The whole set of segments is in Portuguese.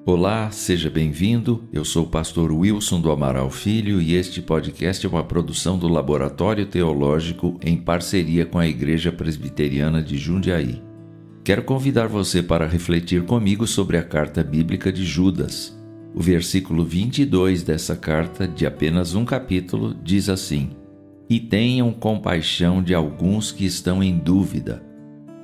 Olá, seja bem-vindo. Eu sou o pastor Wilson do Amaral Filho e este podcast é uma produção do Laboratório Teológico em parceria com a Igreja Presbiteriana de Jundiaí. Quero convidar você para refletir comigo sobre a carta bíblica de Judas. O versículo 22 dessa carta, de apenas um capítulo, diz assim: "E tenham compaixão de alguns que estão em dúvida."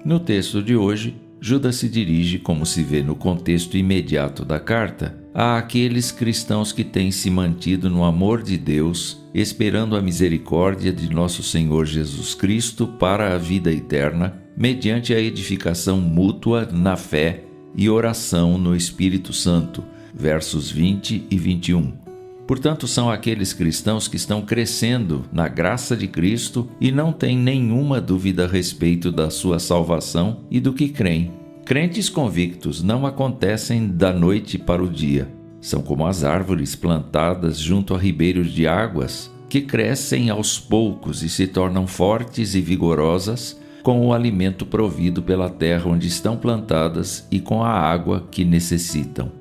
No texto de hoje, Judas se dirige, como se vê no contexto imediato da carta, àqueles cristãos que têm se mantido no amor de Deus, esperando a misericórdia de nosso Senhor Jesus Cristo para a vida eterna, mediante a edificação mútua na fé e oração no Espírito Santo, versos 20 e 21. Portanto, são aqueles cristãos que estão crescendo na graça de Cristo e não têm nenhuma dúvida a respeito da sua salvação e do que creem. Crentes convictos não acontecem da noite para o dia. São como as árvores plantadas junto a ribeiros de águas, que crescem aos poucos e se tornam fortes e vigorosas com o alimento provido pela terra onde estão plantadas e com a água que necessitam.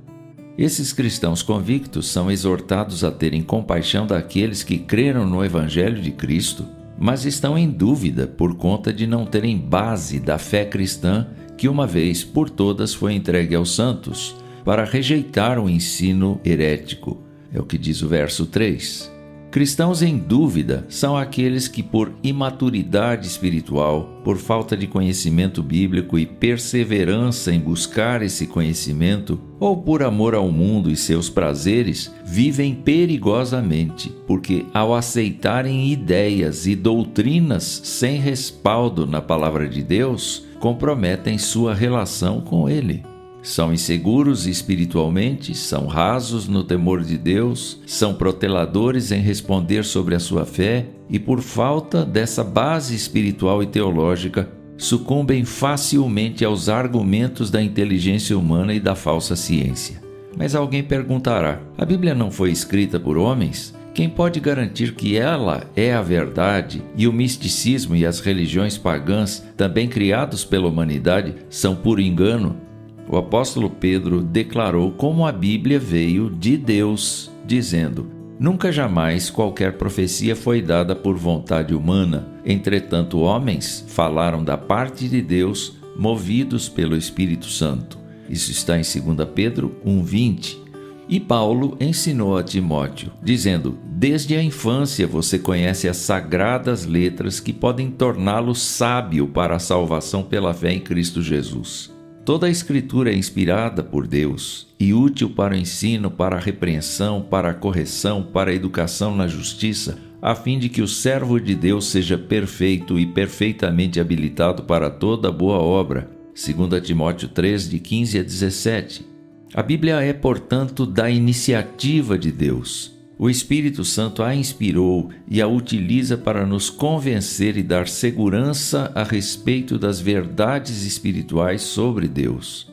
Esses cristãos convictos são exortados a terem compaixão daqueles que creram no Evangelho de Cristo, mas estão em dúvida por conta de não terem base da fé cristã que uma vez por todas foi entregue aos santos, para rejeitar o ensino herético. É o que diz o verso 3. Cristãos em dúvida são aqueles que, por imaturidade espiritual, por falta de conhecimento bíblico e perseverança em buscar esse conhecimento, ou por amor ao mundo e seus prazeres, vivem perigosamente, porque ao aceitarem ideias e doutrinas sem respaldo na palavra de Deus, comprometem sua relação com Ele. São inseguros espiritualmente, são rasos no temor de Deus, são proteladores em responder sobre a sua fé e, por falta dessa base espiritual e teológica, sucumbem facilmente aos argumentos da inteligência humana e da falsa ciência. Mas alguém perguntará: a Bíblia não foi escrita por homens? Quem pode garantir que ela é a verdade e o misticismo e as religiões pagãs, também criados pela humanidade, são puro engano? O apóstolo Pedro declarou como a Bíblia veio de Deus, dizendo: "Nunca jamais qualquer profecia foi dada por vontade humana. Entretanto, homens falaram da parte de Deus, movidos pelo Espírito Santo." Isso está em 2 Pedro 1:20. E Paulo ensinou a Timóteo, dizendo: "Desde a infância você conhece as sagradas letras que podem torná-lo sábio para a salvação pela fé em Cristo Jesus." Toda a Escritura é inspirada por Deus e útil para o ensino, para a repreensão, para a correção, para a educação na justiça, a fim de que o servo de Deus seja perfeito e perfeitamente habilitado para toda boa obra. 2 Timóteo 3, de 15 a 17. A Bíblia é, portanto, da iniciativa de Deus. O Espírito Santo a inspirou e a utiliza para nos convencer e dar segurança a respeito das verdades espirituais sobre Deus.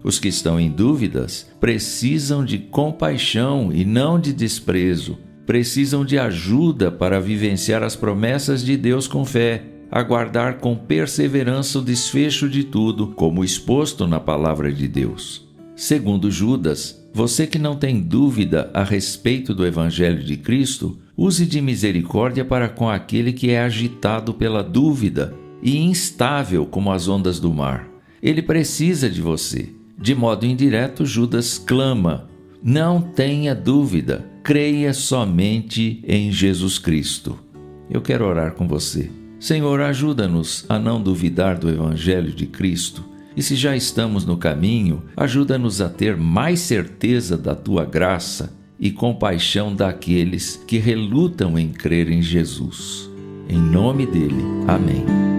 Os que estão em dúvidas precisam de compaixão e não de desprezo. Precisam de ajuda para vivenciar as promessas de Deus com fé, aguardar com perseverança o desfecho de tudo, como exposto na palavra de Deus. Segundo Judas, você que não tem dúvida a respeito do Evangelho de Cristo, use de misericórdia para com aquele que é agitado pela dúvida e instável como as ondas do mar. Ele precisa de você. De modo indireto, Judas clama: "Não tenha dúvida, creia somente em Jesus Cristo." Eu quero orar com você. Senhor, ajuda-nos a não duvidar do Evangelho de Cristo. E se já estamos no caminho, ajuda-nos a ter mais certeza da Tua graça e compaixão daqueles que relutam em crer em Jesus. Em nome dele, amém.